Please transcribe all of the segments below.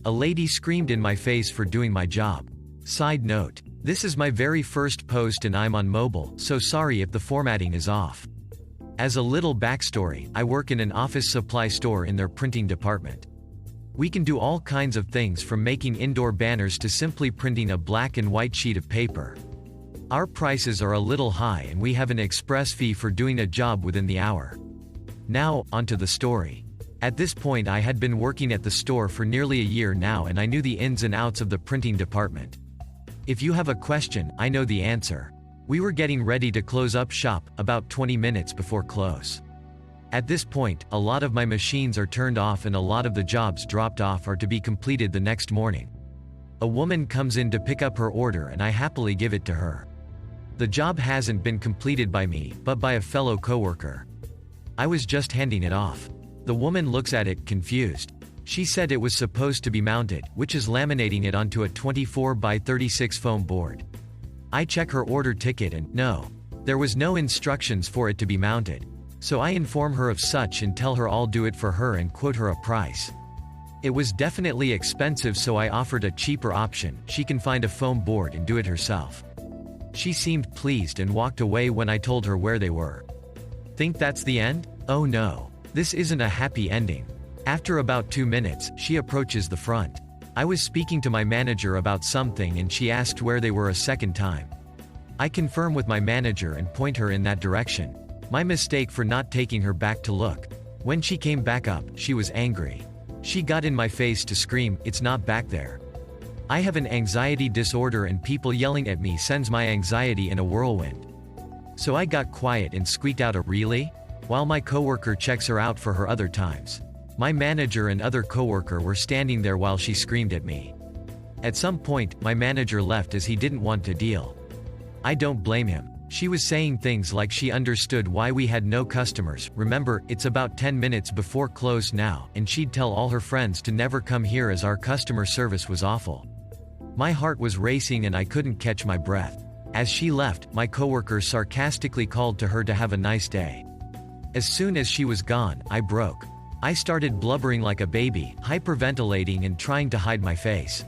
A lady screamed in my face for doing my job. Side note. This is my very first post and I'm on mobile, so sorry if the formatting is off. As a little backstory, I work in an office supply store in their printing department. We can do all kinds of things from making indoor banners to simply printing a black and white sheet of paper. Our prices are a little high and we have an express fee for doing a job within the hour. Now, onto the story. At this point I had been working at the store for nearly a year now and I knew the ins and outs of the printing department. If you have a question, I know the answer. We were getting ready to close up shop, about 20 minutes before close. At this point, a lot of my machines are turned off and a lot of the jobs dropped off are to be completed the next morning. A woman comes in to pick up her order and I happily give it to her. The job hasn't been completed by me, but by a fellow coworker. I was just handing it off. The woman looks at it, confused. She said it was supposed to be mounted, which is laminating it onto a 24 by 36 foam board. I check her order ticket and, no. There was no instructions for it to be mounted. So I inform her of such and tell her I'll do it for her and quote her a price. It was definitely expensive so I offered a cheaper option, she can find a foam board and do it herself. She seemed pleased and walked away when I told her where they were. Think that's the end? Oh no. This isn't a happy ending. After about 2 minutes, she approaches the front. I was speaking to my manager about something and she asked where they were a second time. I confirm with my manager and point her in that direction. My mistake for not taking her back to look. When she came back up, she was angry. She got in my face to scream, "It's not back there." I have an anxiety disorder and people yelling at me sends my anxiety in a whirlwind. So I got quiet and squeaked out a "really?" while my coworker checks her out for her other times. My manager and other coworker were standing there while she screamed at me. At some point, my manager left as he didn't want to deal. I don't blame him. She was saying things like she understood why we had no customers. Remember, it's about 10 minutes before close now, and she'd tell all her friends to never come here as our customer service was awful. My heart was racing and I couldn't catch my breath. As she left, my coworker sarcastically called to her to have a nice day. As soon as she was gone, I broke. I started blubbering like a baby, hyperventilating and trying to hide my face.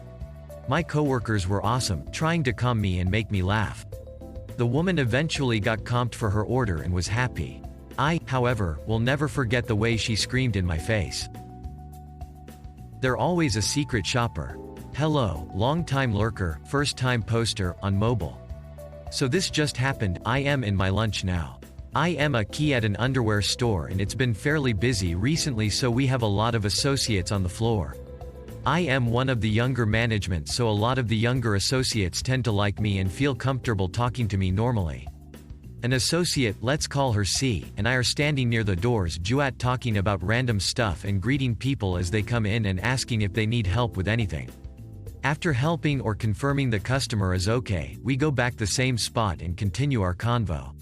My coworkers were awesome, trying to calm me and make me laugh. The woman eventually got comped for her order and was happy. I, however, will never forget the way she screamed in my face. They're always a secret shopper. Hello, long-time lurker, first-time poster, on mobile. So this just happened, I am in my lunch now. I am a key at an underwear store and it's been fairly busy recently so we have a lot of associates on the floor. I am one of the younger management so a lot of the younger associates tend to like me and feel comfortable talking to me normally. An associate, let's call her C, and I are standing near the doors duet talking about random stuff and greeting people as they come in and asking if they need help with anything. After helping or confirming the customer is okay, we go back the same spot and continue our convo.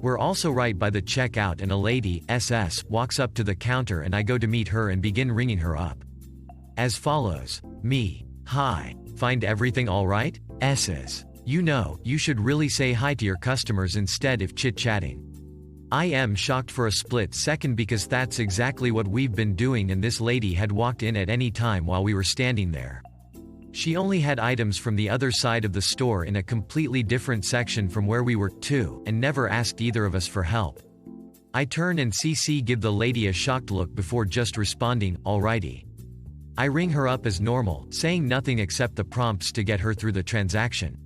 We're also right by the checkout and a lady, SS, walks up to the counter and I go to meet her and begin ringing her up. As follows. Me. Hi. Find everything alright? SS. You know, you should really say hi to your customers instead if chit-chatting. I am shocked for a split second because that's exactly what we've been doing and this lady had walked in at any time while we were standing there. She only had items from the other side of the store in a completely different section from where we were, too, and never asked either of us for help. I turn and see C give the lady a shocked look before just responding, "Alrighty." I ring her up as normal, saying nothing except the prompts to get her through the transaction.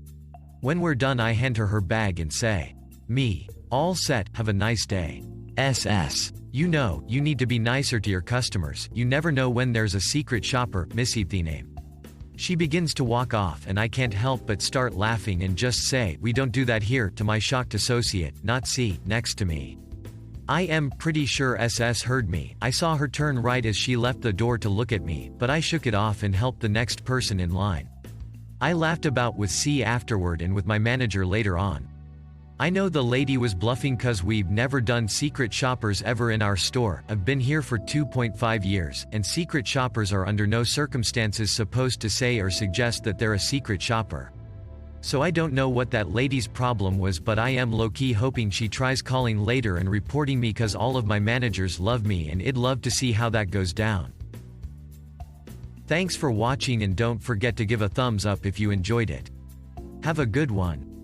When we're done I hand her her bag and say, "Me. All set, have a nice day." SS. You know, you need to be nicer to your customers, you never know when there's a secret shopper, Missy name. She begins to walk off and I can't help but start laughing and just say, "We don't do that here," to my shocked associate, not C, next to me. I am pretty sure SS heard me. I saw her turn right as she left the door to look at me, but I shook it off and helped the next person in line. I laughed about with C afterward and with my manager later on. I know the lady was bluffing cause we've never done secret shoppers ever in our store. I've been here for 2.5 years, and secret shoppers are under no circumstances supposed to say or suggest that they're a secret shopper. So I don't know what that lady's problem was, but I am low-key hoping she tries calling later and reporting me cause all of my managers love me and I'd love to see how that goes down. Thanks for watching and don't forget to give a thumbs up if you enjoyed it. Have a good one.